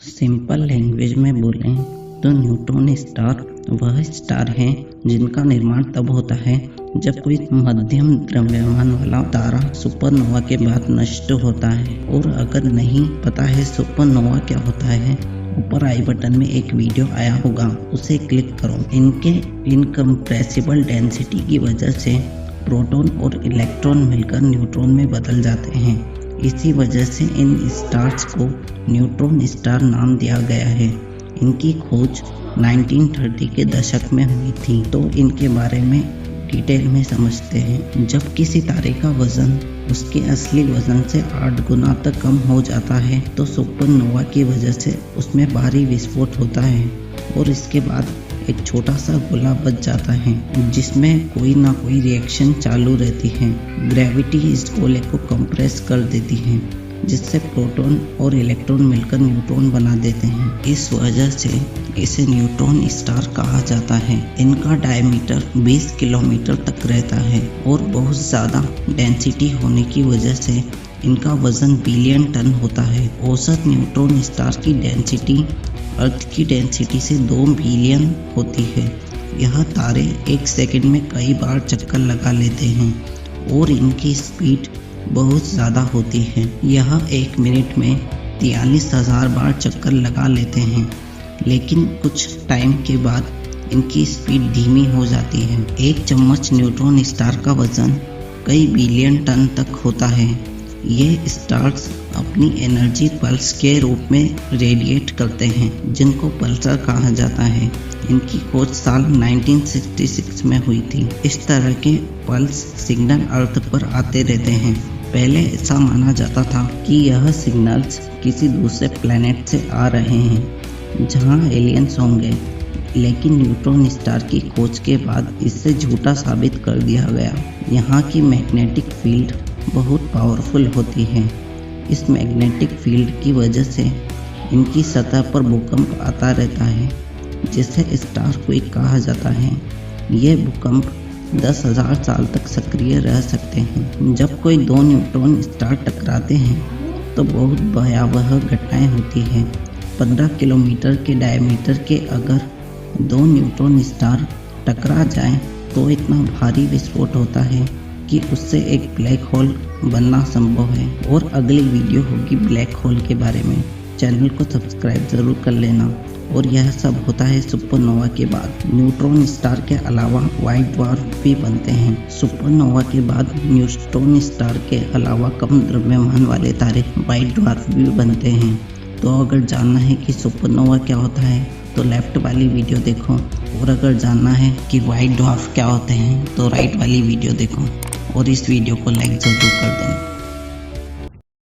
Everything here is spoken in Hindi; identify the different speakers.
Speaker 1: सिंपल लैंग्वेज में बोलें तो न्यूट्रॉन स्टार वह स्टार हैं जिनका निर्माण तब होता है जब कोई मध्यम द्रव्यमान वाला तारा सुपरनोवा के बाद नष्ट होता है। और अगर नहीं पता है सुपरनोवा क्या होता है, ऊपर आई बटन में एक वीडियो आया होगा, उसे क्लिक करो। इनके इनकम्प्रेसिबल डेंसिटी की वजह से प्रोटॉन और इलेक्ट्रॉन मिलकर न्यूट्रॉन में बदल जाते हैं। इसी वजह से इन स्टार्स को न्यूट्रॉन स्टार नाम दिया गया है। इनकी खोज 1930 के दशक में हुई थी। तो इनके बारे में डिटेल में समझते हैं। जब किसी तारे का वजन उसके असली वजन से 8 गुना तक कम हो जाता है तो सुपरनोवा की वजह से उसमें भारी विस्फोट होता है और इसके बाद एक छोटा सा गोला बच जाता है जिसमें कोई ना कोई रिएक्शन चालू रहती है। ग्रेविटी इस गोले को कंप्रेस कर देती है जिससे प्रोटॉन और इलेक्ट्रॉन मिलकर न्यूट्रॉन बना देते हैं। इस वजह से इसे न्यूट्रॉन स्टार कहा जाता है। इनका डायमीटर 20 किलोमीटर तक रहता है और बहुत ज़्यादा डेंसिटी होने की वजह से इनका वजन बिलियन टन होता है। औसत न्यूट्रॉन स्टार की डेंसिटी अर्थ की डेंसिटी से 2 बिलियन होती है। यह तारे एक सेकंड में कई बार चक्कर लगा लेते हैं और इनकी स्पीड बहुत ज़्यादा होती है। यह 1 मिनट में 43,000 बार चक्कर लगा लेते हैं, लेकिन कुछ टाइम के बाद इनकी स्पीड धीमी हो जाती है। एक चम्मच न्यूट्रॉन स्टार का वजन कई बिलियन टन तक होता है। ये स्टार्स अपनी एनर्जी पल्स के रूप में रेडिएट करते हैं जिनको पल्सर कहा जाता है। इनकी खोज साल 1966 में हुई थी। इस तरह के पल्स सिग्नल अर्थ पर आते रहते हैं। पहले ऐसा माना जाता था कि यह सिग्नल्स किसी दूसरे प्लेनेट से आ रहे हैं जहां एलियंस होंगे, लेकिन न्यूट्रॉन स्टार की खोज के बाद इससे झूठा साबित कर दिया गया। यहाँ की मैग्नेटिक फील्ड बहुत पावरफुल होती है। इस मैग्नेटिक फील्ड की वजह से इनकी सतह पर भूकंप आता रहता है जिसे स्टार क्वेक कहा जाता है। ये भूकंप 10,000 साल तक सक्रिय रह सकते हैं। जब कोई 2 न्यूट्रॉन स्टार टकराते हैं तो बहुत भयावह घटनाएं होती हैं। 15 किलोमीटर के डायमीटर के अगर 2 न्यूट्रॉन स्टार टकरा जाएं तो इतना भारी विस्फोट होता है कि उससे एक ब्लैक होल बनना संभव है। और अगली वीडियो होगी ब्लैक होल के बारे में। चैनल को सब्सक्राइब ज़रूर कर लेना। और यह सब होता है सुपरनोवा के बाद। न्यूट्रॉन स्टार के अलावा व्हाइट ड्वार्फ भी बनते हैं। सुपरनोवा के बाद न्यूट्रॉन स्टार के अलावा कम द्रव्यमान वाले तारे व्हाइट ड्वार्फ भी बनते हैं। तो अगर जानना है कि सुपरनोवा क्या होता है तो लेफ्ट वाली वीडियो देखो, और अगर जानना है कि व्हाइट ड्वार्फ क्या होते हैं तो राइट वाली वीडियो देखो, और इस वीडियो को लाइक ज़रूर कर देना।